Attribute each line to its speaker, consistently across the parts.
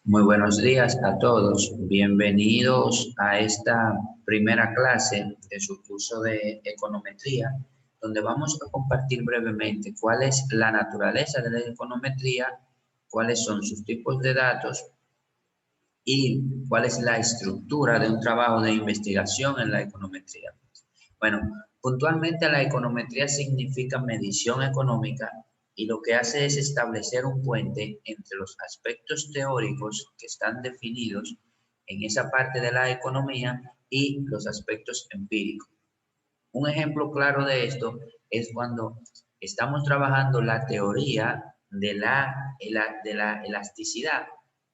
Speaker 1: Muy buenos días a todos. Bienvenidos a esta primera clase de su curso de econometría, donde vamos a compartir brevemente cuál es la naturaleza de la econometría, cuáles son sus tipos de datos y cuál es la estructura de un trabajo de investigación en la econometría. Bueno, puntualmente la econometría significa medición económica y lo que hace es establecer un puente entre los aspectos teóricos que están definidos en esa parte de la economía y los aspectos empíricos. Un ejemplo claro de esto es cuando estamos trabajando la teoría de la elasticidad.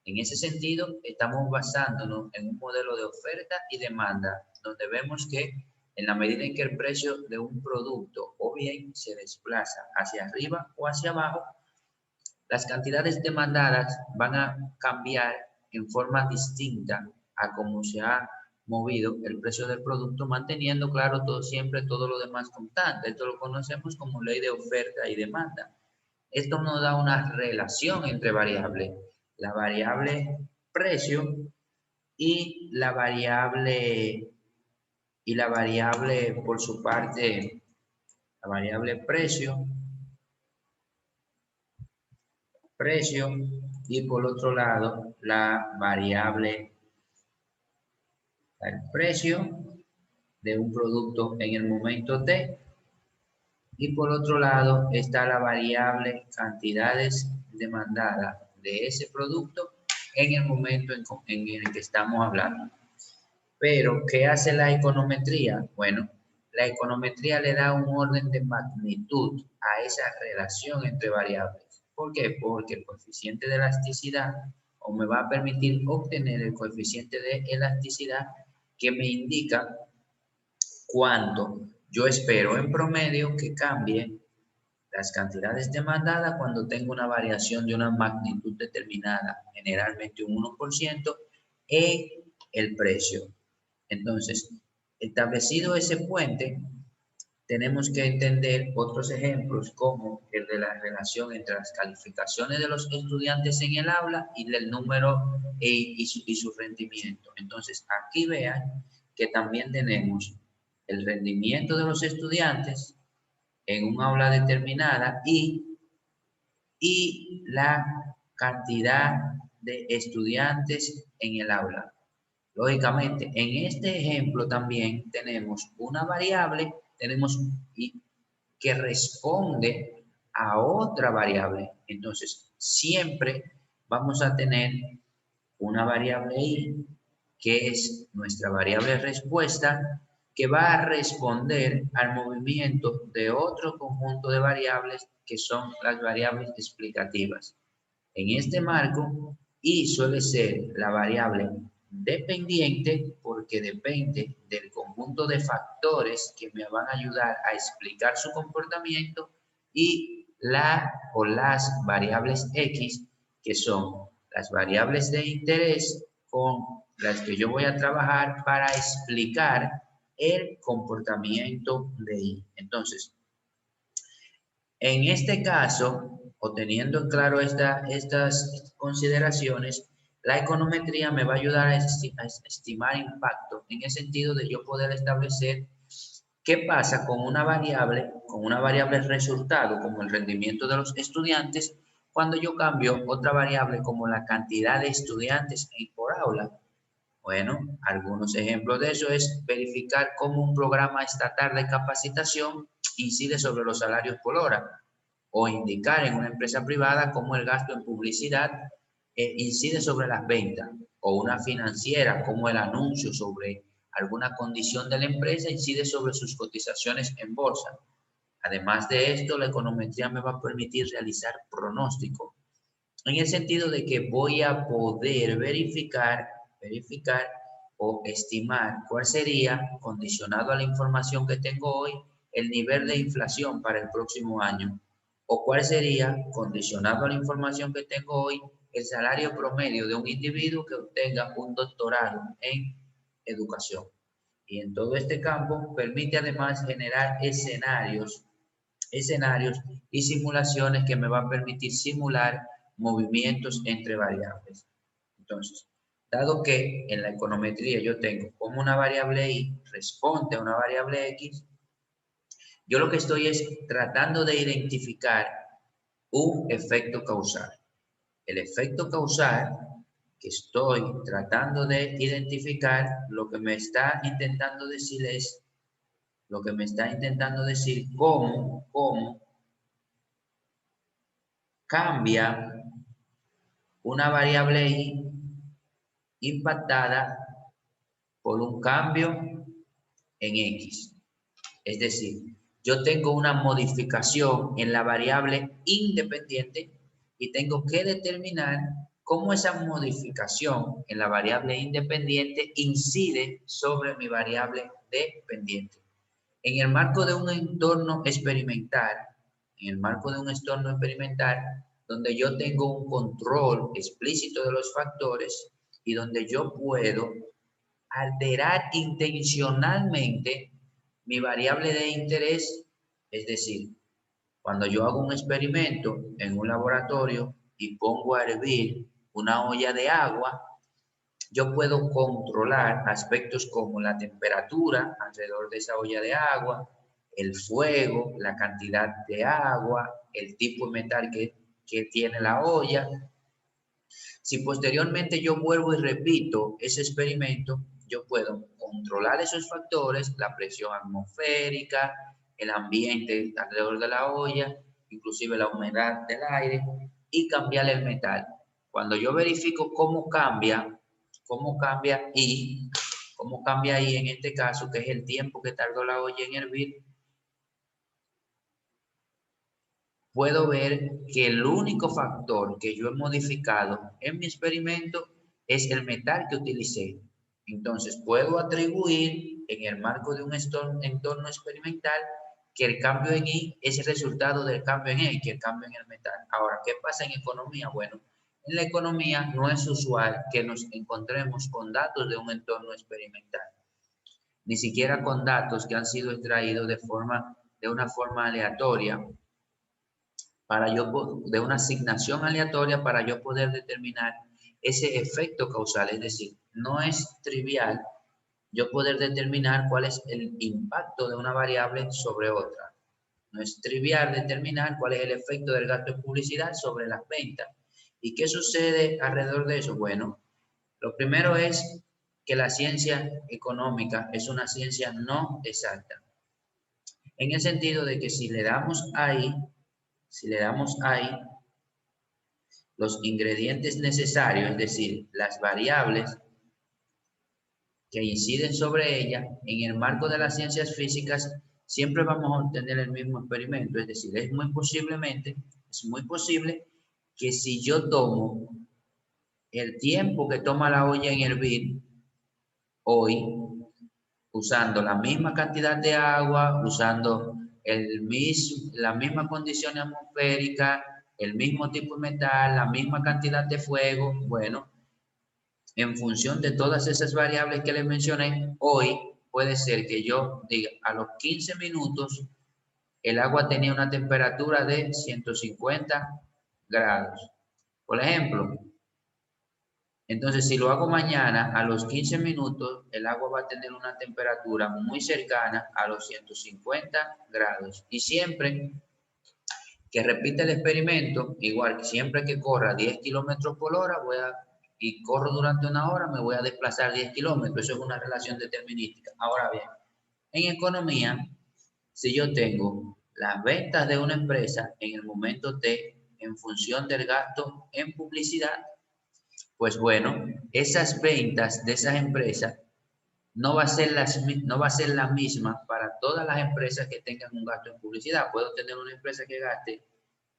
Speaker 1: En ese sentido, estamos basándonos en un modelo de oferta y demanda, donde vemos que en la medida en que el precio de un producto o bien se desplaza hacia arriba o hacia abajo, las cantidades demandadas van a cambiar en forma distinta a cómo se ha movido el precio del producto, manteniendo, claro, siempre todo lo demás constante. Esto lo conocemos como ley de oferta y demanda. Esto nos da una relación entre variables. La variable precio y la variable por su parte, la variable precio y por otro lado la variable el precio de un producto en el momento T y por otro lado está la variable cantidades demandadas de ese producto en el momento en el que estamos hablando. Pero, ¿qué hace la econometría? Bueno, la econometría le da un orden de magnitud a esa relación entre variables. ¿Por qué? Porque el coeficiente de elasticidad o me va a permitir obtener el coeficiente de elasticidad que me indica cuánto yo espero en promedio que cambie las cantidades demandadas cuando tengo una variación de una magnitud determinada, generalmente un 1%, en el precio. Entonces, establecido ese puente, tenemos que entender otros ejemplos como el de la relación entre las calificaciones de los estudiantes en el aula y el número y su rendimiento. Entonces, aquí vean que también tenemos el rendimiento de los estudiantes en un aula determinada y la cantidad de estudiantes en el aula. Lógicamente, en este ejemplo también tenemos una variable, que responde a otra variable. Entonces, siempre vamos a tener una variable i, que es nuestra variable respuesta, que va a responder al movimiento de otro conjunto de variables que son las variables explicativas. En este marco, i suele ser la variable dependiente porque depende del conjunto de factores que me van a ayudar a explicar su comportamiento y la o las variables x, que son las variables de interés con las que yo voy a trabajar para explicar el comportamiento de i. Entonces, en este caso, o teniendo claro estas consideraciones, la econometría me va a ayudar a estimar impacto en el sentido de yo poder establecer qué pasa con una variable resultado, como el rendimiento de los estudiantes, cuando yo cambio otra variable como la cantidad de estudiantes por aula. Bueno, algunos ejemplos de eso es verificar cómo un programa estatal de capacitación incide sobre los salarios por hora, o indicar en una empresa privada cómo el gasto en publicidad incide sobre las ventas, o una financiera, cómo el anuncio sobre alguna condición de la empresa incide sobre sus cotizaciones en bolsa. Además de esto, la econometría me va a permitir realizar pronósticos, en el sentido de que voy a poder verificar o estimar cuál sería, condicionado a la información que tengo hoy, el nivel de inflación para el próximo año, o cuál sería, condicionado a la información que tengo hoy, el salario promedio de un individuo que obtenga un doctorado en educación. Y en todo este campo permite además generar escenarios y simulaciones que me van a permitir simular movimientos entre variables. Entonces, dado que en la econometría yo tengo como una variable y responde a una variable x, yo lo que estoy es tratando de identificar un efecto causal. El efecto causal que estoy tratando de identificar, lo que me está intentando decir es, cómo cambia una variable y impactada por un cambio en X. Es decir, yo tengo una modificación en la variable independiente y tengo que determinar cómo esa modificación en la variable independiente incide sobre mi variable dependiente. En el marco de un entorno experimental, donde yo tengo un control explícito de los factores y donde yo puedo alterar intencionalmente mi variable de interés, es decir, cuando yo hago un experimento en un laboratorio y pongo a hervir una olla de agua, yo puedo controlar aspectos como la temperatura alrededor de esa olla de agua, el fuego, la cantidad de agua, el tipo de metal que tiene la olla. Si posteriormente yo vuelvo y repito ese experimento, yo puedo controlar esos factores, la presión atmosférica, el ambiente alrededor de la olla, inclusive la humedad del aire, y cambiar el metal. Cuando yo verifico cómo cambia y en este caso, que es el tiempo que tardó la olla en hervir, puedo ver que el único factor que yo he modificado en mi experimento es el metal que utilicé. Entonces, puedo atribuir en el marco de un entorno experimental que el cambio en Y es el resultado del cambio en X, el cambio en el metal. Ahora, ¿qué pasa en economía? Bueno, en la economía no es usual que nos encontremos con datos de un entorno experimental, ni siquiera con datos que han sido extraídos de una forma aleatoria, de una asignación aleatoria para yo poder determinar ese efecto causal. Es decir, no es trivial yo poder determinar cuál es el impacto de una variable sobre otra. No es trivial determinar cuál es el efecto del gasto en publicidad sobre las ventas. ¿Y qué sucede alrededor de eso? Bueno, lo primero es que la ciencia económica es una ciencia no exacta, en el sentido de que si le damos ahí los ingredientes necesarios, es decir, las variables que inciden sobre ella, en el marco de las ciencias físicas, siempre vamos a obtener el mismo experimento. Es decir, es muy posible que si yo tomo el tiempo que toma la olla en hervir hoy, usando la misma cantidad de agua, usando la misma condición atmosférica, el mismo tipo de metal, la misma cantidad de fuego, bueno, en función de todas esas variables que les mencioné, hoy puede ser que yo diga, a los 15 minutos, el agua tenía una temperatura de 150 grados. Por ejemplo, entonces si lo hago mañana, a los 15 minutos, el agua va a tener una temperatura muy cercana a los 150 grados. Y siempre que repita el experimento, igual que siempre que corra 10 kilómetros por hora, y corro durante una hora, me voy a desplazar 10 kilómetros. Eso es una relación determinística. Ahora bien, en economía, si yo tengo las ventas de una empresa en el momento T, en función del gasto en publicidad, pues bueno, esas ventas de esas empresas no va a ser la misma para todas las empresas que tengan un gasto en publicidad. Puedo tener una empresa que gaste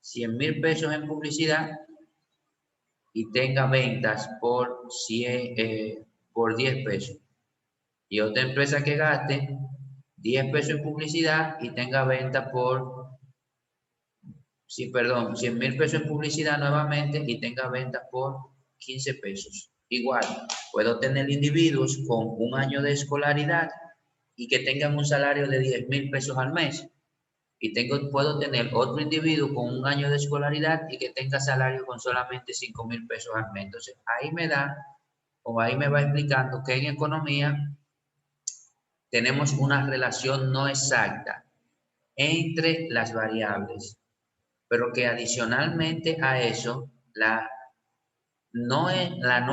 Speaker 1: 100,000 pesos en publicidad y tenga ventas por 10 pesos. Y otra empresa que gaste 10 pesos en publicidad y tenga ventas por, 100,000 pesos en publicidad nuevamente y tenga ventas por 15 pesos. Igual, puedo tener individuos con un año de escolaridad y que tengan un salario de 10,000 pesos al mes y puedo tener otro individuo con un año de escolaridad y que tenga salario con solamente 5,000 pesos al mes. Entonces, ahí me da, o ahí me va explicando que en economía tenemos una relación no exacta entre las variables, pero que adicionalmente a eso, la no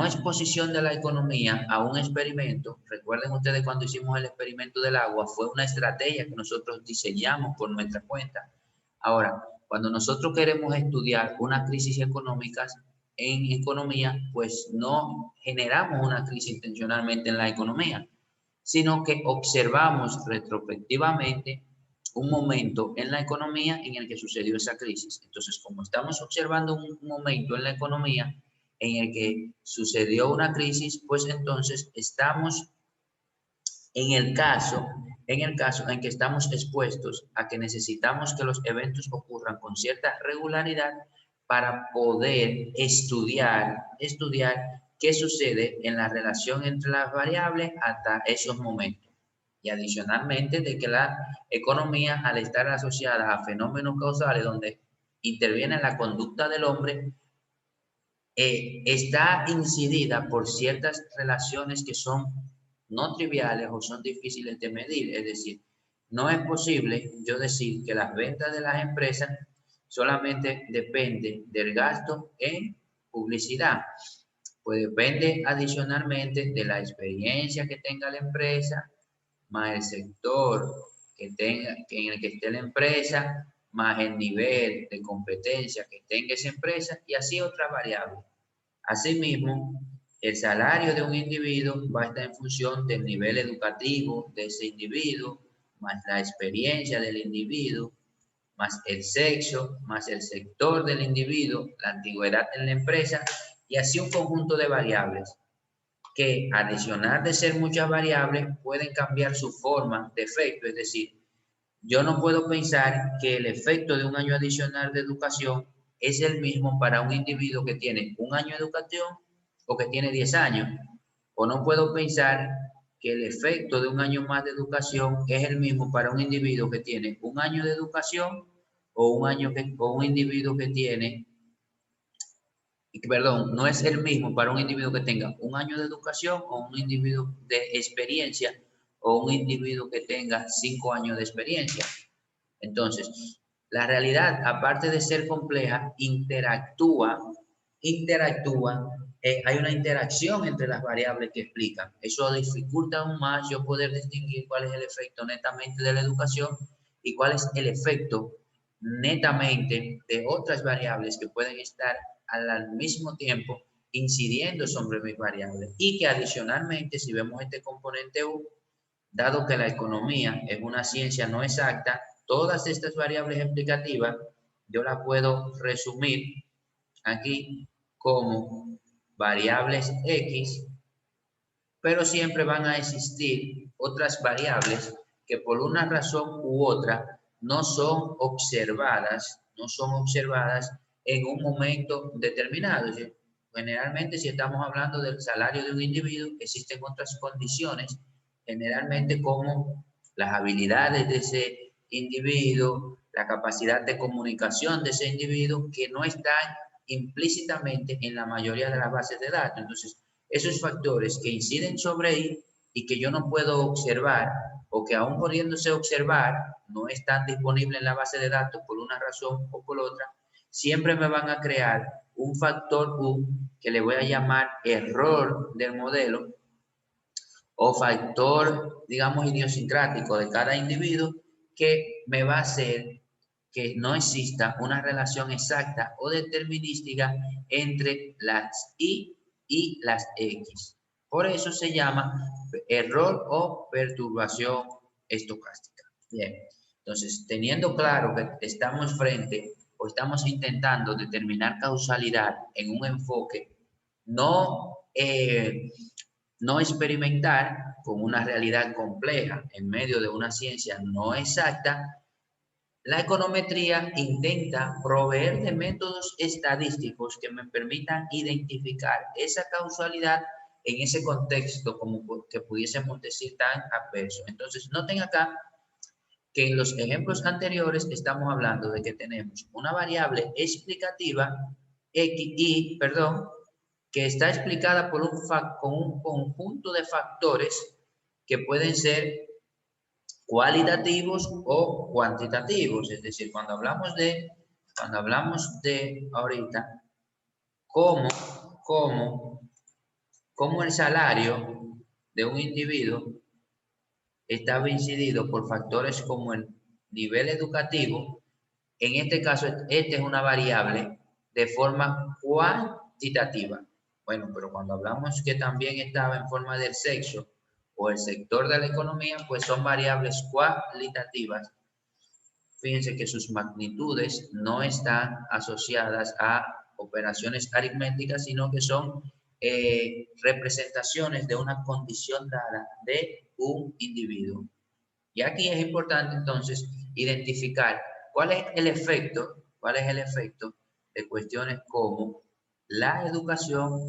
Speaker 1: exposición de la economía a un experimento, recuerden ustedes cuando hicimos el experimento del agua, fue una estrategia que nosotros diseñamos por nuestra cuenta. Ahora, cuando nosotros queremos estudiar una crisis económica en economía, pues no generamos una crisis intencionalmente en la economía, sino que observamos retrospectivamente un momento en la economía en el que sucedió esa crisis. Entonces, como estamos observando un momento en la economía en el que sucedió una crisis, pues entonces estamos en que estamos expuestos a que necesitamos que los eventos ocurran con cierta regularidad para poder estudiar qué sucede en la relación entre las variables hasta esos momentos. Y adicionalmente de que la economía, al estar asociada a fenómenos causales donde interviene la conducta del hombre, está incidida por ciertas relaciones que son no triviales o son difíciles de medir. Es decir, no es posible yo decir que las ventas de las empresas solamente dependen del gasto en publicidad. Pues depende adicionalmente de la experiencia que tenga la empresa, más el sector en el que esté la empresa, más el nivel de competencia que tenga esa empresa y así otras variables. Asimismo, el salario de un individuo va a estar en función del nivel educativo de ese individuo, más la experiencia del individuo, más el sexo, más el sector del individuo, la antigüedad en la empresa y así un conjunto de variables que, adicional de ser muchas variables, pueden cambiar su forma de efecto. Es decir, yo no puedo pensar que el efecto de un año adicional de educación es el mismo para un individuo que tiene un año de educación o que tiene 10 años. O no puedo pensar que el efecto de un año más de educación es el mismo para un individuo que tiene un año de educación o un individuo que tiene, perdón, no es el mismo para un individuo que tenga un año de educación o un individuo de experiencia o un individuo que tenga 5 años de experiencia. Entonces, la realidad, aparte de ser compleja, hay una interacción entre las variables que explican. Eso dificulta aún más yo poder distinguir cuál es el efecto netamente de la educación y cuál es el efecto netamente de otras variables que pueden estar al mismo tiempo incidiendo sobre mis variables. Y que adicionalmente, si vemos este componente U, dado que la economía es una ciencia no exacta, todas estas variables explicativas yo las puedo resumir aquí como variables X, pero siempre van a existir otras variables que por una razón u otra no son observadas en un momento determinado. Es decir, generalmente, si estamos hablando del salario de un individuo, existen otras condiciones, generalmente como las habilidades de ese individuo, la capacidad de comunicación de ese individuo, que no están implícitamente en la mayoría de las bases de datos. Entonces, esos factores que inciden sobre ahí y que yo no puedo observar o que aún pudiéndose observar no están disponibles en la base de datos por una razón o por otra, siempre me van a crear un factor U que le voy a llamar error del modelo o factor, digamos, idiosincrático de cada individuo que me va a hacer que no exista una relación exacta o determinística entre las Y y las X. Por eso se llama error o perturbación estocástica. Bien, entonces, teniendo claro que estamos frente o estamos intentando determinar causalidad en un enfoque no, no experimental, con una realidad compleja en medio de una ciencia no exacta, la econometría intenta proveer de métodos estadísticos que me permitan identificar esa causalidad en ese contexto como que pudiésemos decir tan adverso. Entonces, noten acá que en los ejemplos anteriores estamos hablando de que tenemos una variable explicativa que está explicada por con un conjunto de factores que pueden ser cualitativos o cuantitativos. Es decir, cuando hablamos de ahorita cómo el salario de un individuo está incidido por factores como el nivel educativo, en este caso, esta es una variable de forma cuantitativa. Bueno, pero cuando hablamos que también estaba en forma del sexo o el sector de la economía, pues son variables cualitativas. Fíjense que sus magnitudes no están asociadas a operaciones aritméticas, sino que son representaciones de una condición dada de un individuo. Y aquí es importante entonces identificar cuál es el efecto de cuestiones como la educación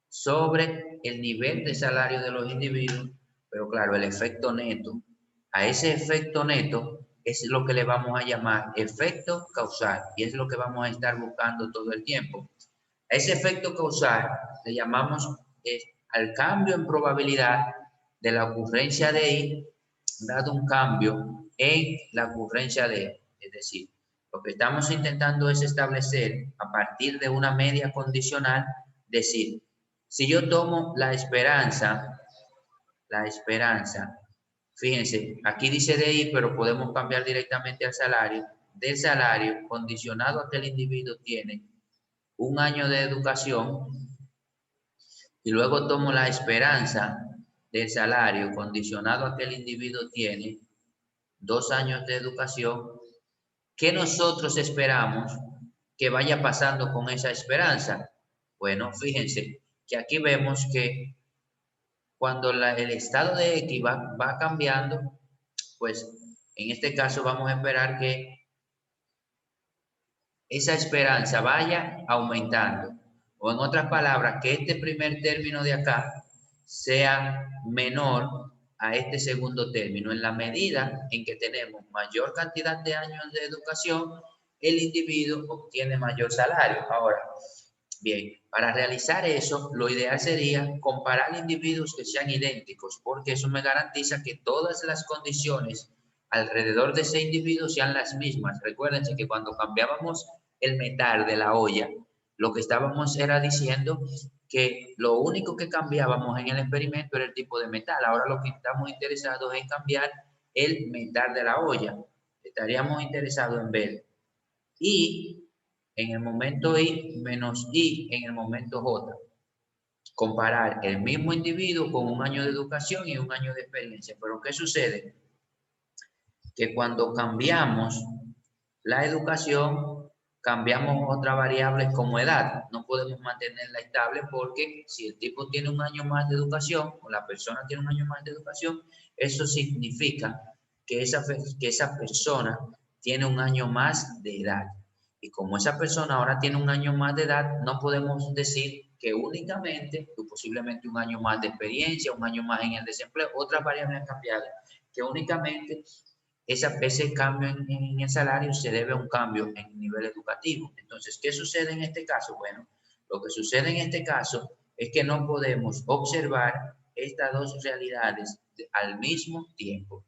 Speaker 1: sobre el nivel de salario de los individuos, pero claro, el efecto neto. A ese efecto neto es lo que le vamos a llamar efecto causal y es lo que vamos a estar buscando todo el tiempo. A ese efecto causal le llamamos al cambio en probabilidad de la ocurrencia de I dado un cambio en la ocurrencia de, es decir, lo que estamos intentando es establecer a partir de una media condicional, decir, si yo tomo la esperanza, fíjense, aquí dice de I, pero podemos cambiar directamente al salario, del salario condicionado a que el individuo tiene un año de educación y luego tomo la esperanza del salario condicionado a que el individuo tiene 2 años de educación, ¿qué nosotros esperamos que vaya pasando con esa esperanza? Bueno, fíjense que aquí vemos que cuando el estado de X va cambiando, pues en este caso vamos a esperar que esa esperanza vaya aumentando. O en otras palabras, que este primer término de acá sea menor a este segundo término. En la medida en que tenemos mayor cantidad de años de educación, el individuo obtiene mayor salario. Ahora, bien, para realizar eso, lo ideal sería comparar individuos que sean idénticos, porque eso me garantiza que todas las condiciones alrededor de ese individuo sean las mismas. Recuérdense que cuando cambiábamos el metal de la olla, lo que estábamos era diciendo que lo único que cambiábamos en el experimento era el tipo de metal. Ahora lo que estamos interesados es en cambiar el metal de la olla. Estaríamos interesados en ver I en el momento I menos I en el momento J. Comparar el mismo individuo con un año de educación y un año de experiencia. Pero ¿qué sucede? Que cuando cambiamos la educación, cambiamos otra variable como edad. No podemos mantenerla estable porque si el tipo tiene un año más de educación o la persona tiene un año más de educación, eso significa que esa persona tiene un año más de edad. Y como esa persona ahora tiene un año más de edad, no podemos decir que únicamente, o posiblemente un año más de experiencia, un año más en el desempleo, otras variables han cambiado, que únicamente ese cambio en el salario se debe a un cambio en el nivel educativo. Entonces, ¿qué sucede en este caso? Bueno, lo que sucede en este caso es que no podemos observar estas dos realidades al mismo tiempo.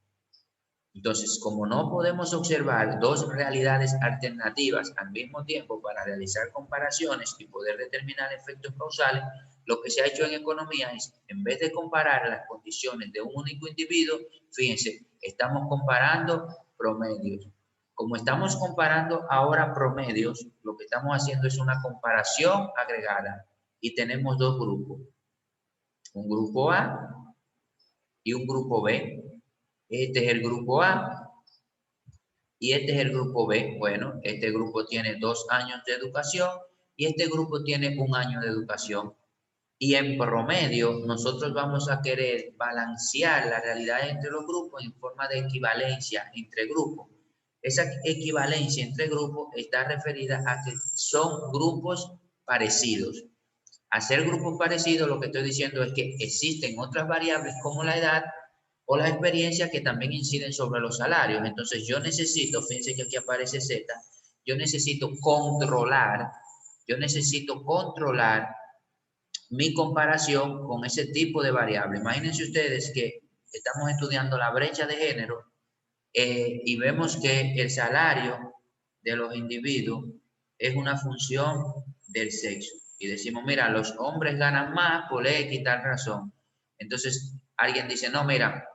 Speaker 1: Entonces, como no podemos observar dos realidades alternativas al mismo tiempo para realizar comparaciones y poder determinar efectos causales, lo que se ha hecho en economía es, en vez de comparar las condiciones de un único individuo, fíjense, estamos comparando promedios. Como estamos comparando ahora promedios, lo que estamos haciendo es una comparación agregada y tenemos dos grupos, un grupo A y un grupo B. Este es el grupo A y este es el grupo B. Bueno, este grupo tiene 2 años de educación y este grupo tiene 1 año de educación. Y en promedio, nosotros vamos a querer balancear la realidad entre los grupos en forma de equivalencia entre grupos. Esa equivalencia entre grupos está referida a que son grupos parecidos. Al ser grupos parecidos, lo que estoy diciendo es que existen otras variables como la edad o la experiencia que también inciden sobre los salarios. Entonces yo necesito, fíjense que aquí aparece Z, yo necesito controlar mi comparación con ese tipo de variable. Imagínense ustedes que estamos estudiando la brecha de género y vemos que el salario de los individuos es una función del sexo. Y decimos, mira, los hombres ganan más por X y tal razón. Entonces alguien dice, no, mira,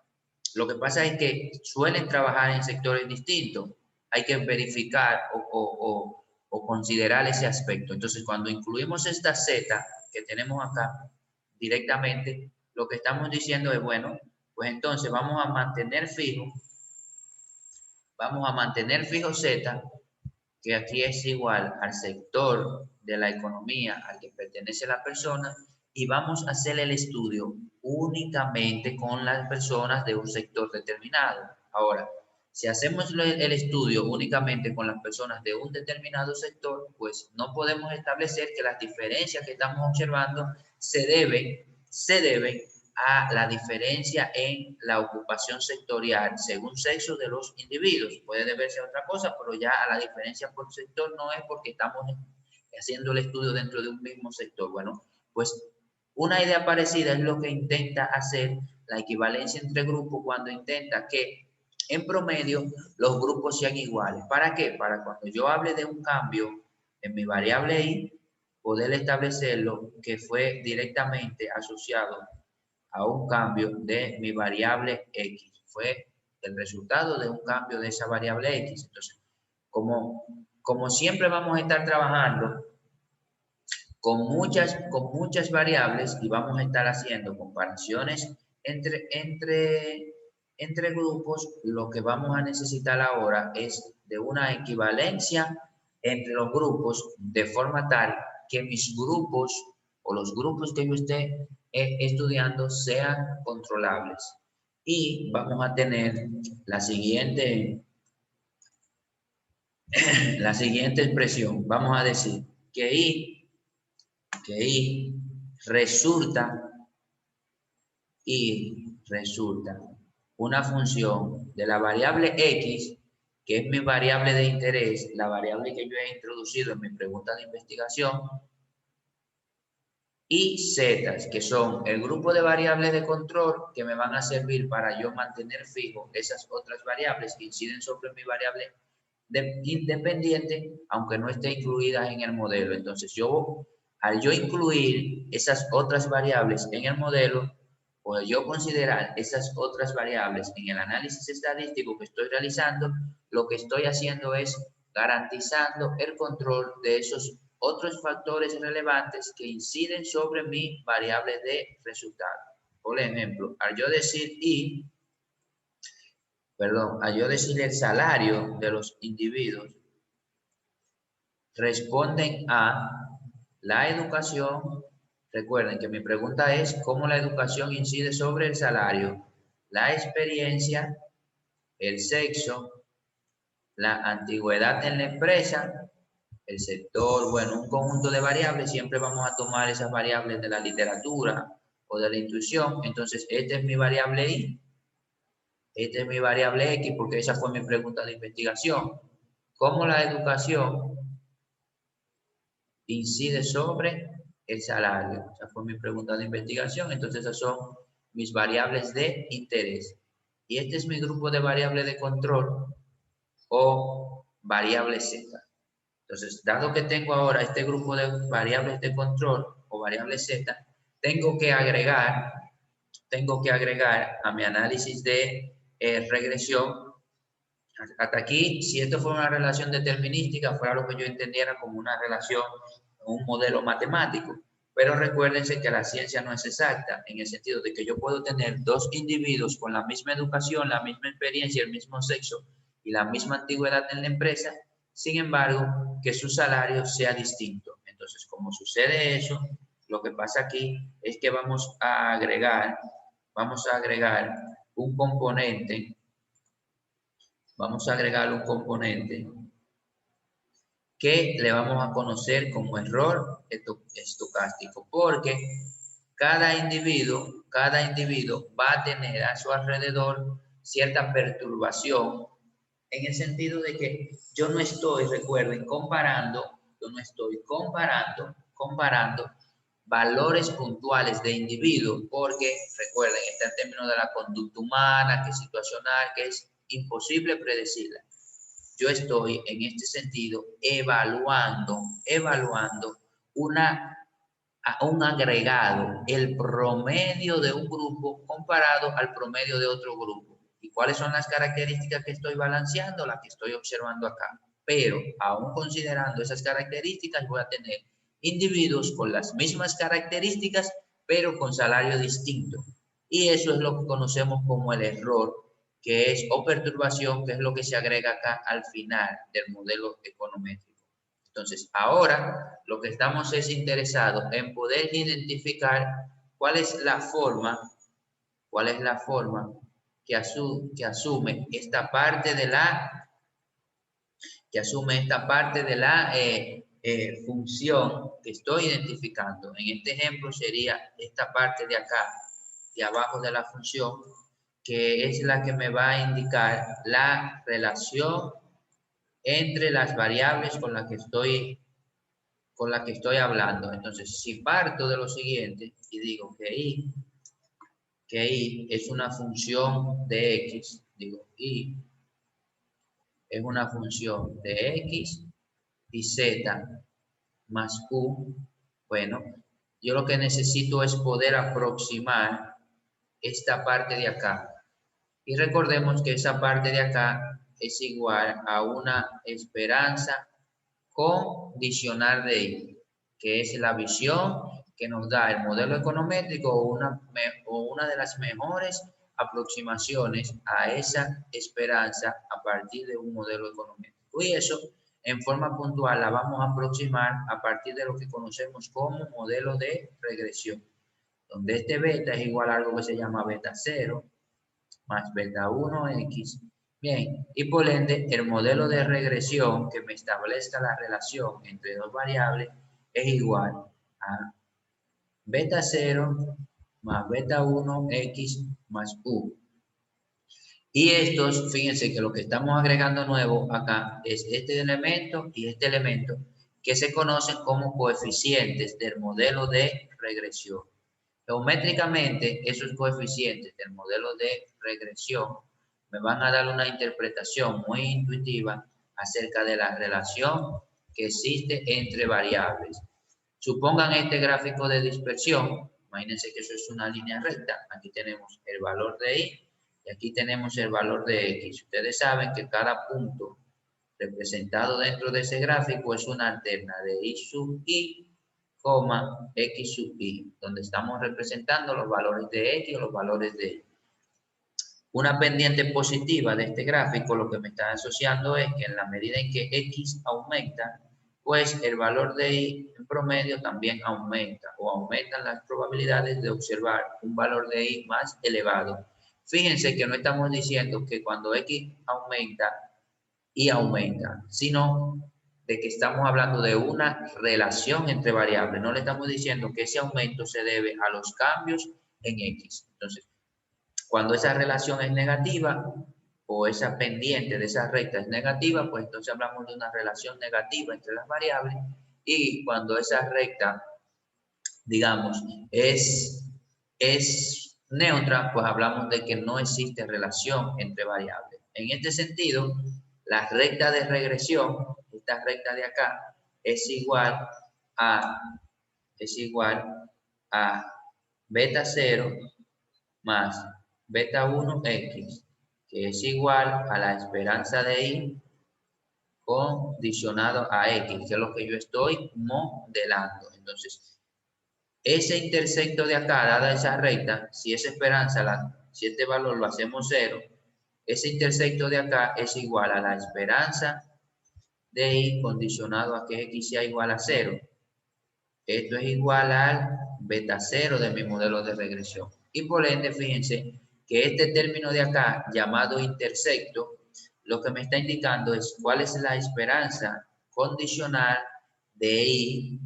Speaker 1: lo que pasa es que suelen trabajar en sectores distintos. Hay que verificar o considerar ese aspecto. Entonces, cuando incluimos esta Z que tenemos acá directamente, lo que estamos diciendo es, bueno, pues entonces vamos a mantener fijo Z, que aquí es igual al sector de la economía al que pertenece la persona, y vamos a hacer el estudio únicamente con las personas de un sector determinado. Ahora, si hacemos el estudio únicamente con las personas de un determinado sector, pues no podemos establecer que las diferencias que estamos observando se deben a la diferencia en la ocupación sectorial según sexo de los individuos. Puede deberse a otra cosa, pero ya a la diferencia por sector no es porque estamos haciendo el estudio dentro de un mismo sector. Bueno, pues una idea parecida es lo que intenta hacer la equivalencia entre grupos cuando intenta que en promedio los grupos sean iguales. ¿Para qué? Para cuando yo hable de un cambio en mi variable y, poder establecerlo que fue directamente asociado a un cambio de mi variable X. Fue el resultado de un cambio de esa variable X. Entonces, como siempre vamos a estar trabajando con muchas variables y vamos a estar haciendo comparaciones entre grupos, lo que vamos a necesitar ahora es de una equivalencia entre los grupos de forma tal que mis grupos o los grupos que yo esté estudiando sean controlables. Y vamos a tener la siguiente expresión. Vamos a decir que I resulta una función de la variable X, que es mi variable de interés, la variable que yo he introducido en mi pregunta de investigación, y Z, que son el grupo de variables de control que me van a servir para yo mantener fijo esas otras variables que inciden sobre mi variable independiente, aunque no esté incluidas en el modelo. Entonces, al yo incluir esas otras variables en el modelo, o yo considerar esas otras variables en el análisis estadístico que estoy realizando, lo que estoy haciendo es garantizando el control de esos otros factores relevantes que inciden sobre mi variable de resultado. Por ejemplo, al yo decir el salario de los individuos responden a la educación. Recuerden que mi pregunta es cómo la educación incide sobre el salario, la experiencia, el sexo, la antigüedad en la empresa, el sector, bueno, un conjunto de variables. Siempre vamos a tomar esas variables de la literatura o de la intuición. Entonces, esta es mi variable Y, esta es mi variable X, porque esa fue mi pregunta de investigación. ¿Cómo la educación incide sobre el salario? Esa fue mi pregunta de investigación. Entonces, esas son mis variables de interés. Y este es mi grupo de variables de control o variable Z. Entonces, dado que tengo ahora este grupo de variables de control o variable Z, tengo que agregar a mi análisis de regresión. Hasta aquí, si esto fuera una relación determinística, fuera lo que yo entendiera como una relación, un modelo matemático. Pero recuérdense que la ciencia no es exacta, en el sentido de que yo puedo tener dos individuos con la misma educación, la misma experiencia, el mismo sexo y la misma antigüedad en la empresa, sin embargo, que su salario sea distinto. Entonces, como sucede eso, lo que pasa aquí es que vamos a agregar un componente que le vamos a conocer como error estocástico, porque cada individuo va a tener a su alrededor cierta perturbación en el sentido de que yo no estoy, recuerden, yo no estoy comparando valores puntuales de individuos, porque recuerden, está el término de la conducta humana, que es situacional, que es imposible predecirla. Yo estoy en este sentido evaluando un agregado, el promedio de un grupo comparado al promedio de otro grupo. ¿Y cuáles son las características que estoy balanceando? Las que estoy observando acá. Pero aún considerando esas características, voy a tener individuos con las mismas características, pero con salario distinto. Y eso es lo que conocemos como el error, que es o perturbación, que es lo que se agrega acá al final del modelo econométrico. Entonces, ahora lo que estamos es interesados en poder identificar cuál es la forma que asume esta parte de la función que estoy identificando. En este ejemplo sería esta parte de acá, de abajo de la función, que es la que me va a indicar la relación entre las variables con las que estoy hablando. Entonces, si parto de lo siguiente y digo que I es una función de X, digo I es una función de X y Z más U, bueno, yo lo que necesito es poder aproximar esta parte de acá. Y recordemos que esa parte de acá es igual a una esperanza condicional de I, que es la visión que nos da el modelo econométrico o una de las mejores aproximaciones a esa esperanza a partir de un modelo econométrico. Y eso en forma puntual la vamos a aproximar a partir de lo que conocemos como modelo de regresión, donde este beta es igual a algo que se llama beta 0 más beta 1x. Bien, y por ende, el modelo de regresión que me establezca la relación entre dos variables es igual a beta 0 más beta 1x más u. Y estos, fíjense que lo que estamos agregando nuevo acá es este elemento y este elemento que se conocen como coeficientes del modelo de regresión. Geométricamente, esos coeficientes del modelo de regresión me van a dar una interpretación muy intuitiva acerca de la relación que existe entre variables. Supongan este gráfico de dispersión, imagínense que eso es una línea recta, aquí tenemos el valor de y aquí tenemos el valor de x. Ustedes saben que cada punto representado dentro de ese gráfico es una alterna de y sub i, x sub i, donde estamos representando los valores de x o los valores de y. Una pendiente positiva de este gráfico lo que me está asociando es que en la medida en que x aumenta, pues el valor de y en promedio también aumenta o aumentan las probabilidades de observar un valor de y más elevado. Fíjense que no estamos diciendo que cuando x aumenta, y aumenta, sino de que estamos hablando de una relación entre variables. No le estamos diciendo que ese aumento se debe a los cambios en X. Entonces, cuando esa relación es negativa o esa pendiente de esa recta es negativa, pues entonces hablamos de una relación negativa entre las variables. Y cuando esa recta, digamos, es neutra, pues hablamos de que no existe relación entre variables. En este sentido, la recta de regresión, esta recta de acá, es igual a beta 0 más beta 1x, que es igual a la esperanza de y condicionado a x, que es lo que yo estoy modelando. Entonces, ese intersecto de acá, dada esa recta, si esa esperanza, si este valor lo hacemos 0, ese intersecto de acá es igual a la esperanza de y condicionado a que x sea igual a 0. Esto es igual al beta 0 de mi modelo de regresión. Y por ende, fíjense que este término de acá, llamado intersecto, lo que me está indicando es cuál es la esperanza condicional de y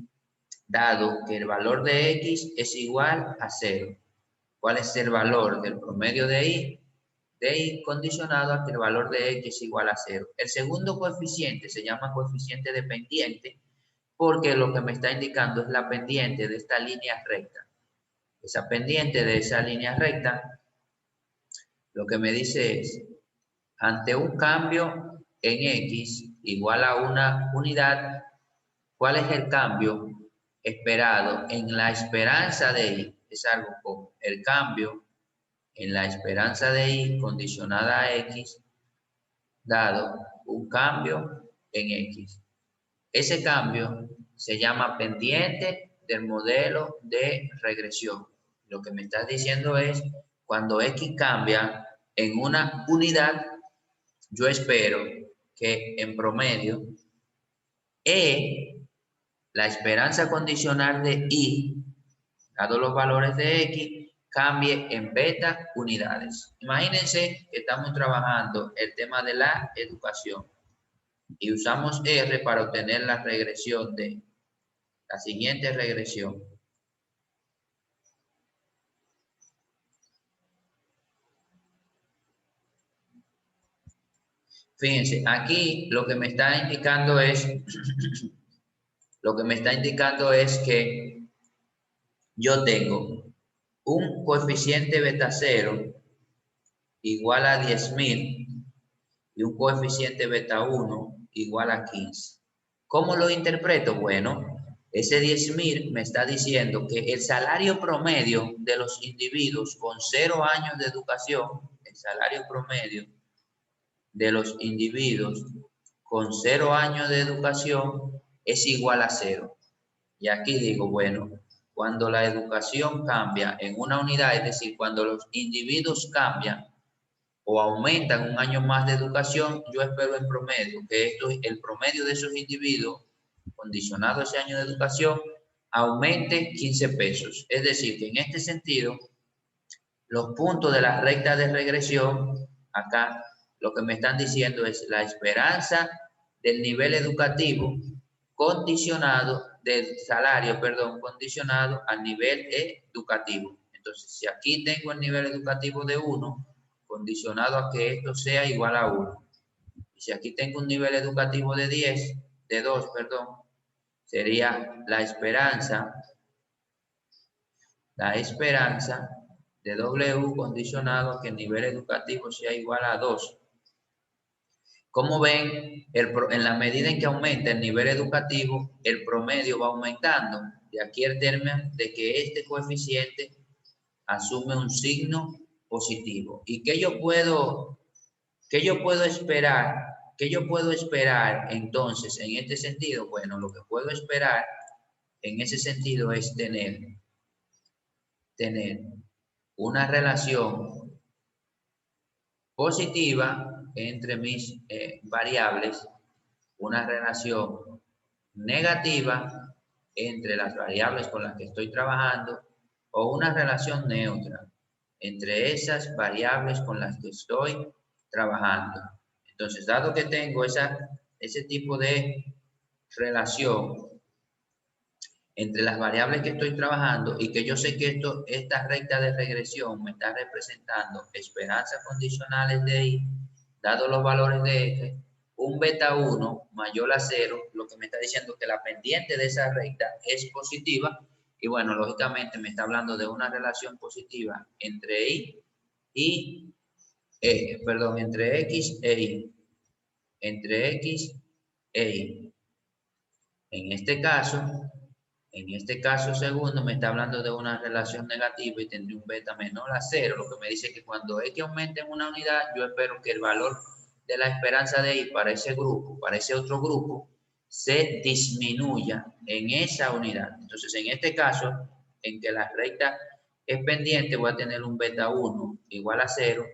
Speaker 1: dado que el valor de x es igual a 0. ¿Cuál es el valor del promedio de y? De y condicionado a que el valor de x es igual a 0. El segundo coeficiente se llama coeficiente dependiente porque lo que me está indicando es la pendiente de esta línea recta. Esa pendiente de esa línea recta lo que me dice es, ante un cambio en x igual a una unidad, ¿cuál es el cambio esperado en la esperanza de y? Es algo como el cambio en la esperanza de y condicionada a x, dado un cambio en x. Ese cambio se llama pendiente del modelo de regresión. Lo que me estás diciendo es, cuando x cambia en una unidad, yo espero que en promedio la esperanza condicional de y, dado los valores de x, cambie en beta unidades. Imagínense que estamos trabajando el tema de la educación y usamos R para obtener la regresión de la siguiente regresión. Fíjense, aquí lo que me está indicando es que yo tengo un coeficiente beta 0 igual a 10.000 y un coeficiente beta 1 igual a 15. ¿Cómo lo interpreto? Bueno, ese 10.000 me está diciendo que el salario promedio de los individuos con 0 años de educación, el salario promedio de los individuos con 0 años de educación es igual a 0. Y aquí digo, bueno, cuando la educación cambia en una unidad, es decir, cuando los individuos cambian o aumentan un año más de educación, yo espero en promedio que el promedio de esos individuos, condicionado a ese año de educación, aumente 15 pesos. Es decir, que en este sentido, los puntos de la recta de regresión, acá lo que me están diciendo es la esperanza del nivel educativo condicionado, del salario, perdón, condicionado al nivel educativo. Entonces, si aquí tengo el nivel educativo de 1, condicionado a que esto sea igual a 1. Y si aquí tengo un nivel educativo de 10, de 2, perdón, sería la esperanza de W condicionado a que el nivel educativo sea igual a 2. Como ven, en la medida en que aumenta el nivel educativo, el promedio va aumentando. De aquí el término de que este coeficiente asume un signo positivo. ¿Y qué yo puedo esperar? ¿Qué yo puedo esperar entonces en este sentido? Bueno, lo que puedo esperar en ese sentido es tener una relación positiva entre mis variables, una relación negativa entre las variables con las que estoy trabajando o una relación neutra entre esas variables con las que estoy trabajando. Entonces, dado que tengo ese tipo de relación entre las variables que estoy trabajando y que yo sé que esta recta de regresión me está representando esperanzas condicionales de y, dado los valores de f, un beta 1 mayor a 0, lo que me está diciendo que la pendiente de esa recta es positiva y bueno, lógicamente me está hablando de una relación positiva entre entre x e y, entre x e y. En este caso segundo me está hablando de una relación negativa y tendría un beta menor a 0, lo que me dice que cuando x aumente en una unidad, yo espero que el valor de la esperanza de y para ese grupo, para ese otro grupo, se disminuya en esa unidad. Entonces, en este caso, en que la recta es pendiente, voy a tener un beta 1 igual a 0.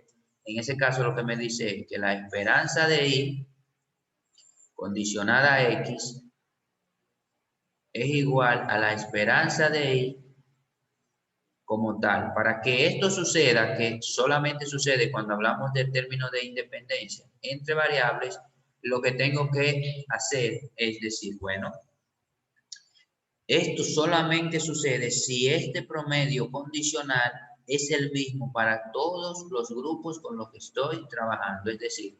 Speaker 1: En ese caso, lo que me dice es que la esperanza de y condicionada a x es igual a la esperanza de y como tal. Para que esto suceda, que solamente sucede cuando hablamos del término de independencia entre variables, lo que tengo que hacer es decir, bueno, Esto solamente sucede si este promedio condicional es el mismo para todos los grupos con los que estoy trabajando. Es decir,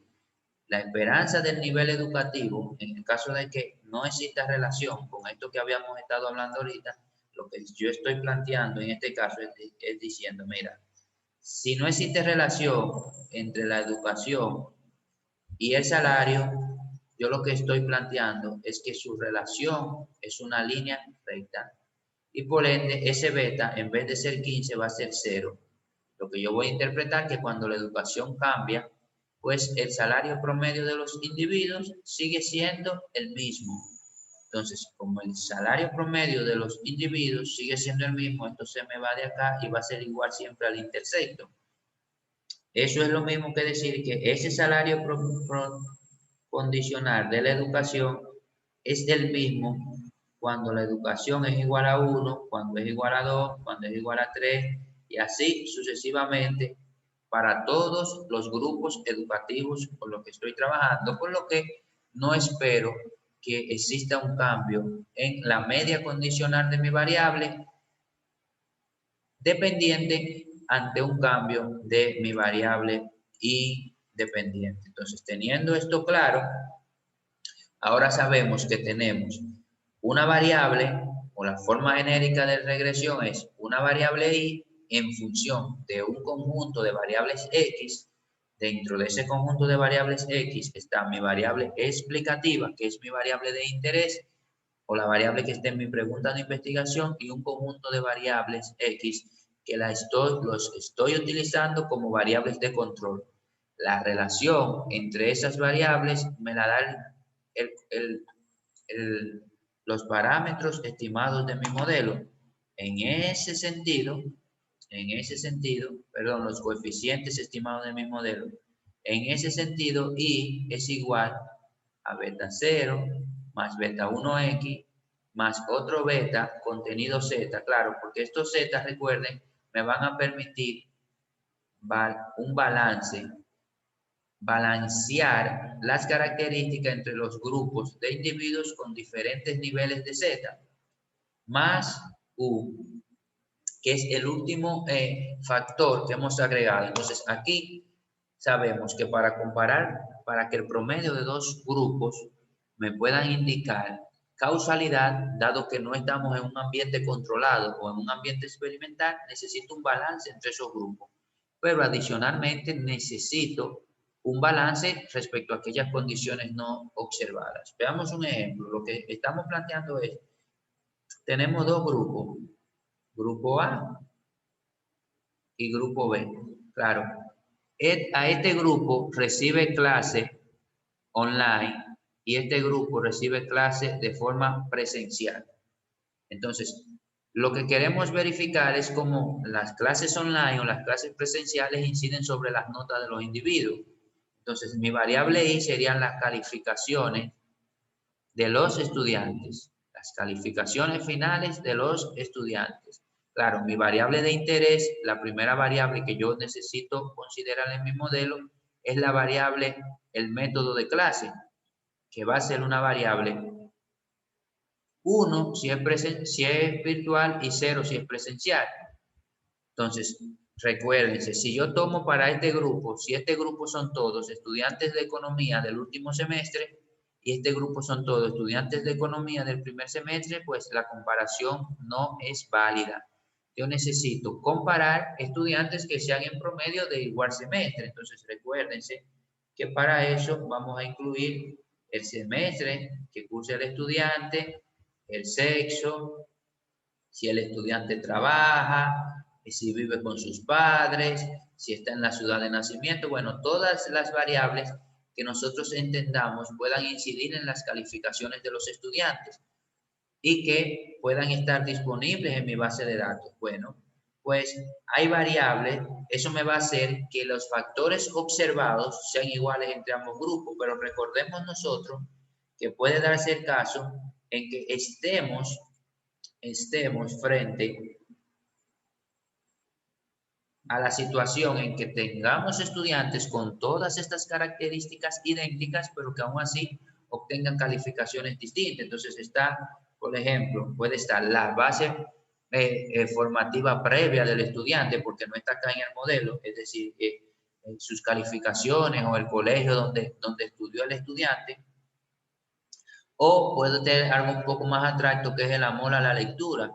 Speaker 1: la esperanza del nivel educativo, en el caso de que no exista relación con esto que habíamos estado hablando ahorita, lo que yo estoy planteando en este caso es diciendo, mira, si no existe relación entre la educación y el salario, yo lo que estoy planteando es que su relación es una línea recta. Y por ende, ese beta, en vez de ser 15, va a ser 0. Lo que yo voy a interpretar que cuando la educación cambia, pues el salario promedio de los individuos sigue siendo el mismo. Entonces, como el salario promedio de los individuos sigue siendo el mismo, esto se me va de acá y va a ser igual siempre al intersecto. Eso es lo mismo que decir que ese salario condicional de la educación es el mismo cuando la educación es igual a 1, cuando es igual a 2, cuando es igual a 3 y así sucesivamente para todos los grupos educativos con los que estoy trabajando, por lo que no espero que exista un cambio en la media condicional de mi variable dependiente ante un cambio de mi variable independiente. Entonces, teniendo esto claro, ahora sabemos que tenemos una variable, o la forma genérica de regresión es una variable y en función de un conjunto de variables x. Dentro de ese conjunto de variables x está mi variable explicativa, que es mi variable de interés, o la variable que esté en mi pregunta de investigación, y un conjunto de variables x que los estoy utilizando como variables de control. La relación entre esas variables me la da los parámetros estimados de mi modelo. Perdón, los coeficientes estimados de mi modelo. En ese sentido, y es igual a beta 0 más beta 1x más otro beta contenido z, claro, porque estos z, recuerden, me van a permitir un balancear las características entre los grupos de individuos con diferentes niveles de z, más u, que es el último factor que hemos agregado. Entonces, aquí sabemos que para comparar, para que el promedio de dos grupos me puedan indicar causalidad, dado que no estamos en un ambiente controlado o en un ambiente experimental, necesito un balance entre esos grupos. Pero adicionalmente necesito un balance respecto a aquellas condiciones no observadas. Veamos un ejemplo. Lo que estamos planteando es, tenemos dos grupos, grupo A y grupo B. Claro, a este grupo recibe clase online y este grupo recibe clases de forma presencial. Entonces, lo que queremos verificar es cómo las clases online o las clases presenciales inciden sobre las notas de los individuos. Entonces, mi variable I serían las calificaciones de los estudiantes, las calificaciones finales de los estudiantes. Claro, mi variable de interés, la primera variable que yo necesito considerar en mi modelo es la variable, el método de clase, que va a ser una variable 1 si es virtual y 0 si es presencial. Entonces, recuérdense, si yo tomo para este grupo, si este grupo son todos estudiantes de economía del último semestre y este grupo son todos estudiantes de economía del primer semestre, pues la comparación no es válida. Yo necesito comparar estudiantes que sean en promedio de igual semestre. Entonces, recuérdense que para eso vamos a incluir el semestre que cursa el estudiante, el sexo, si el estudiante trabaja, si vive con sus padres, si está en la ciudad de nacimiento, bueno, todas las variables que nosotros entendamos puedan incidir en las calificaciones de los estudiantes y que puedan estar disponibles en mi base de datos. Bueno, pues hay variables, eso me va a hacer que los factores observados sean iguales entre ambos grupos, pero recordemos nosotros que puede darse el caso en que estemos frente a la situación en que tengamos estudiantes con todas estas características idénticas, pero que aún así obtengan calificaciones distintas. Entonces está Por ejemplo, puede estar la base formativa previa del estudiante, porque no está acá en el modelo, es decir, sus calificaciones o el colegio donde estudió el estudiante. O puede tener algo un poco más abstracto, que es el amor a la lectura.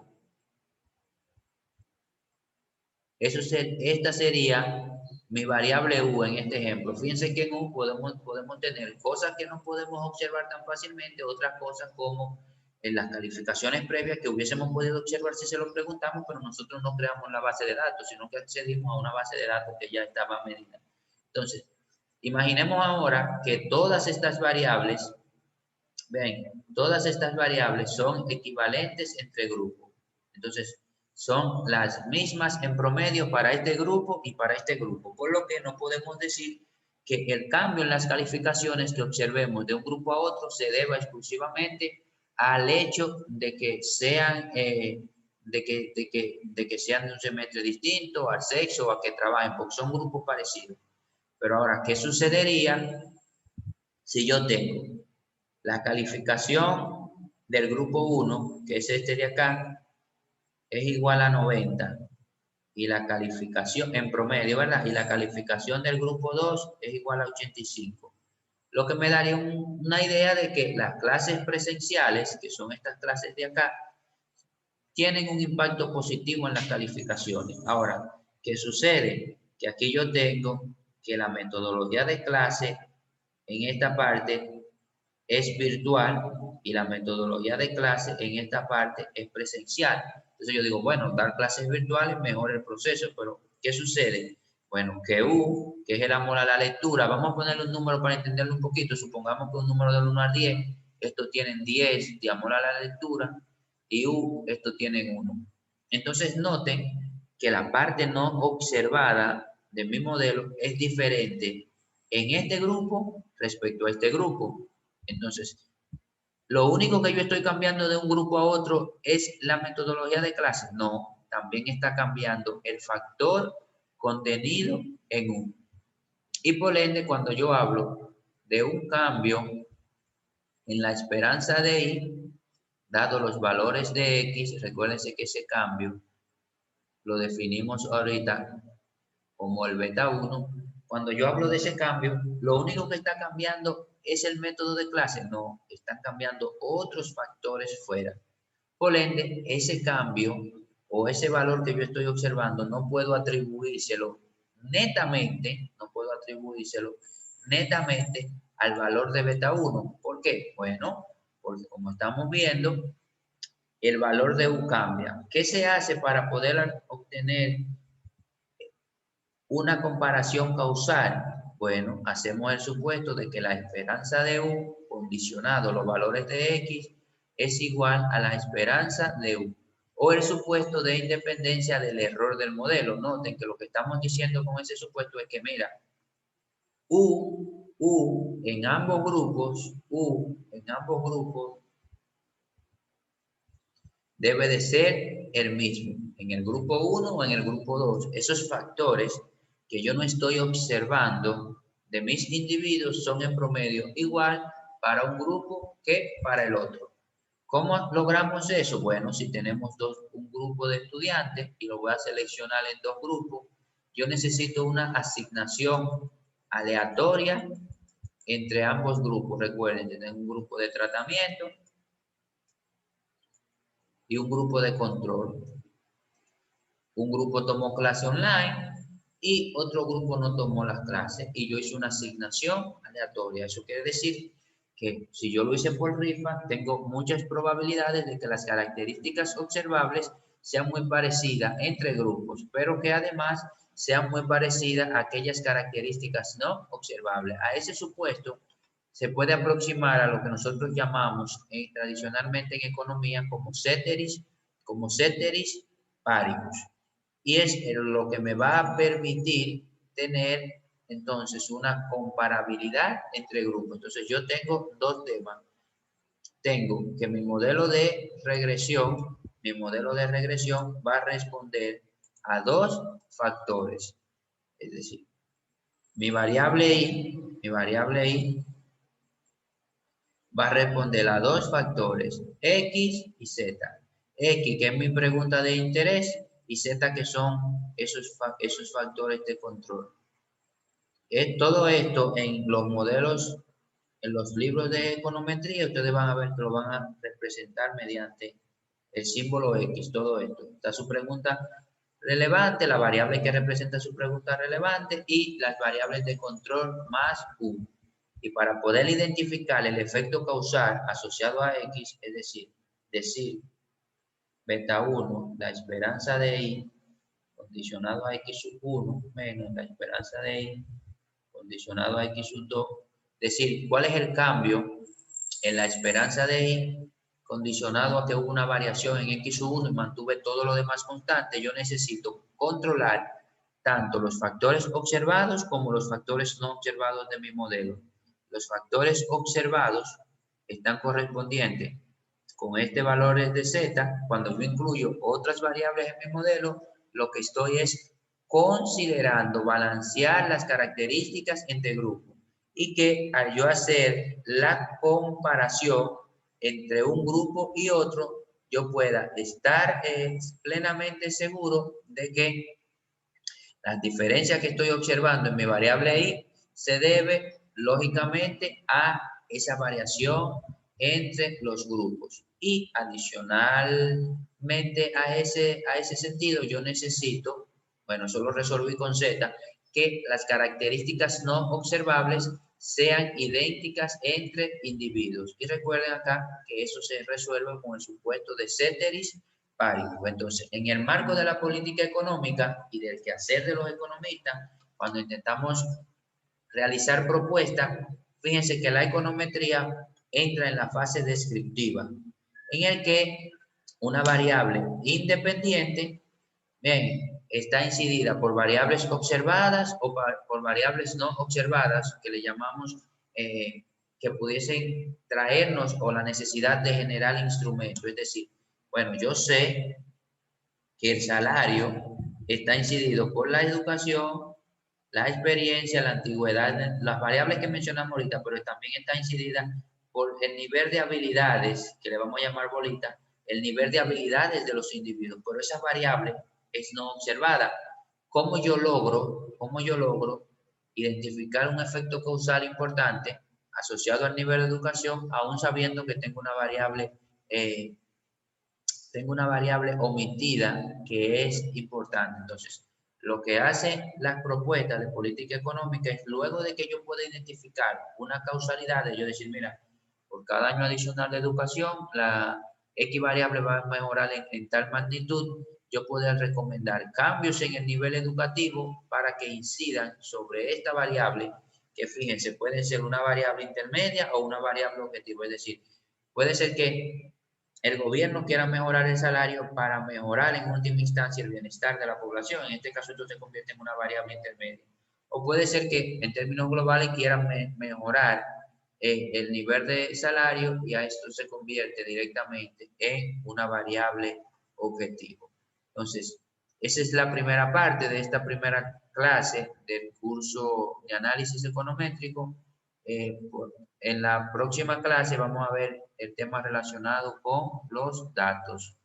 Speaker 1: Esta sería mi variable U en este ejemplo. Fíjense que en U podemos tener cosas que no podemos observar tan fácilmente, otras cosas como en las calificaciones previas que hubiésemos podido observar si se lo preguntamos, pero nosotros no creamos la base de datos, sino que accedimos a una base de datos que ya estaba medida. Entonces, imaginemos ahora que todas estas variables, ven, todas estas variables son equivalentes entre grupos. Entonces, son las mismas en promedio para este grupo y para este grupo, por lo que no podemos decir que el cambio en las calificaciones que observemos de un grupo a otro se deba exclusivamente al hecho de que sean de que sean de un semestre distinto, al sexo o a que trabajen, porque son grupos parecidos. Pero ahora, ¿qué sucedería si yo tengo la calificación del grupo 1, que es este de acá, es igual a 90, y la calificación en promedio, ¿verdad? Y la calificación del grupo 2 es igual a 85. Lo que me daría una idea de que las clases presenciales, que son estas clases de acá, tienen un impacto positivo en las calificaciones. Ahora, ¿qué sucede? Que aquí yo tengo que la metodología de clase en esta parte es virtual y la metodología de clase en esta parte es presencial. Entonces yo digo, bueno, dar clases virtuales mejora el proceso, pero ¿qué sucede? Bueno, que U, que es el amor a la lectura, vamos a ponerle un número para entenderlo un poquito, supongamos que un número del 1 al 10, estos tienen 10 de amor a la lectura y U, estos tienen 1. Entonces noten que la parte no observada de mi modelo es diferente en este grupo respecto a este grupo. Entonces, lo único que yo estoy cambiando de un grupo a otro es la metodología de clase. No, también está cambiando el factor contenido en U. Y por ende, cuando yo hablo de un cambio en la esperanza de I, dado los valores de X, recuérdense que ese cambio lo definimos ahorita como el beta 1. Cuando yo hablo de ese cambio, lo único que está cambiando es el método de clase. No, están cambiando otros factores fuera. Por ende, ese cambio o ese valor que yo estoy observando no puedo atribuírselo netamente, al valor de beta 1. ¿Por qué? Bueno, porque como estamos viendo, el valor de U cambia. ¿Qué se hace para poder obtener una comparación causal? Bueno, hacemos el supuesto de que la esperanza de U, condicionado a los valores de X, es igual a la esperanza de U. O el supuesto de independencia del error del modelo. Noten que lo que estamos diciendo con ese supuesto es que, mira, U en ambos grupos debe de ser el mismo, en el grupo 1 o en el grupo 2. Esos factores que yo no estoy observando de mis individuos son en promedio igual para un grupo que para el otro. ¿Cómo logramos eso? Bueno, si tenemos un grupo de estudiantes y lo voy a seleccionar en dos grupos, yo necesito una asignación aleatoria entre ambos grupos. Recuerden, tener un grupo de tratamiento y un grupo de control. Un grupo tomó clase online y otro grupo no tomó las clases y yo hice una asignación aleatoria. Eso quiere decir que si yo lo hice por rifa, tengo muchas probabilidades de que las características observables sean muy parecidas entre grupos, pero que además sean muy parecidas a aquellas características no observables. A ese supuesto se puede aproximar a lo que nosotros llamamos tradicionalmente en economía como ceteris paribus. Y es lo que me va a permitir tener entonces una comparabilidad entre grupos. Entonces yo tengo dos temas. Tengo que mi modelo de regresión va a responder a dos factores. Es decir, mi variable I va a responder a dos factores, X y Z. X, que es mi pregunta de interés, y Z, que son esos factores de control. Todo esto en los modelos, en los libros de econometría, ustedes van a ver que lo van a representar mediante el símbolo X, todo esto. Está su pregunta relevante, la variable que representa su pregunta relevante y las variables de control más 1. Y para poder identificar el efecto causal asociado a X, es decir, beta 1, la esperanza de Y, condicionado a X sub 1, menos la esperanza de Y, condicionado a X sub 2, es decir, cuál es el cambio en la esperanza de Y, condicionado a que hubo una variación en X sub 1 y mantuve todo lo demás constante. Yo necesito controlar tanto los factores observados como los factores no observados de mi modelo. Los factores observados están correspondientes con este valor de Z. Cuando yo incluyo otras variables en mi modelo, lo que estoy es considerando balancear las características entre grupos y que al yo hacer la comparación entre un grupo y otro, yo pueda estar plenamente seguro de que las diferencias que estoy observando en mi variable Y se debe lógicamente a esa variación entre los grupos. Y adicionalmente a ese sentido, yo necesito, bueno, solo resolví con Z, que las características no observables sean idénticas entre individuos. Y recuerden acá que eso se resuelve con el supuesto de ceteris paribus. Entonces, en el marco de la política económica y del quehacer de los economistas, cuando intentamos realizar propuestas, fíjense que la econometría entra en la fase descriptiva, en el que una variable independiente, bien, está incidida por variables observadas o por variables no observadas, que le llamamos que pudiesen traernos o la necesidad de generar instrumentos. Es decir, bueno, yo sé que el salario está incidido por la educación, la experiencia, la antigüedad, las variables que mencionamos ahorita, pero también está incidida por el nivel de habilidades, que le vamos a llamar bolita, el nivel de habilidades de los individuos, pero esa variable es no observada. ¿Cómo yo logro identificar un efecto causal importante asociado al nivel de educación, aún sabiendo que tengo una variable omitida que es importante? Entonces, lo que hacen las propuestas de política económica es, luego de que yo pueda identificar una causalidad, de yo decir, mira, por cada año adicional de educación, la X variable va a mejorar en tal magnitud, yo puedo recomendar cambios en el nivel educativo para que incidan sobre esta variable, que fíjense, puede ser una variable intermedia o una variable objetivo. Es decir, puede ser que el gobierno quiera mejorar el salario para mejorar en última instancia el bienestar de la población. En este caso, esto se convierte en una variable intermedia. O puede ser que en términos globales quieran mejorar el nivel de salario y a esto se convierte directamente en una variable objetivo. Entonces, esa es la primera parte de esta primera clase del curso de análisis econométrico. En la próxima clase vamos a ver el tema relacionado con los datos.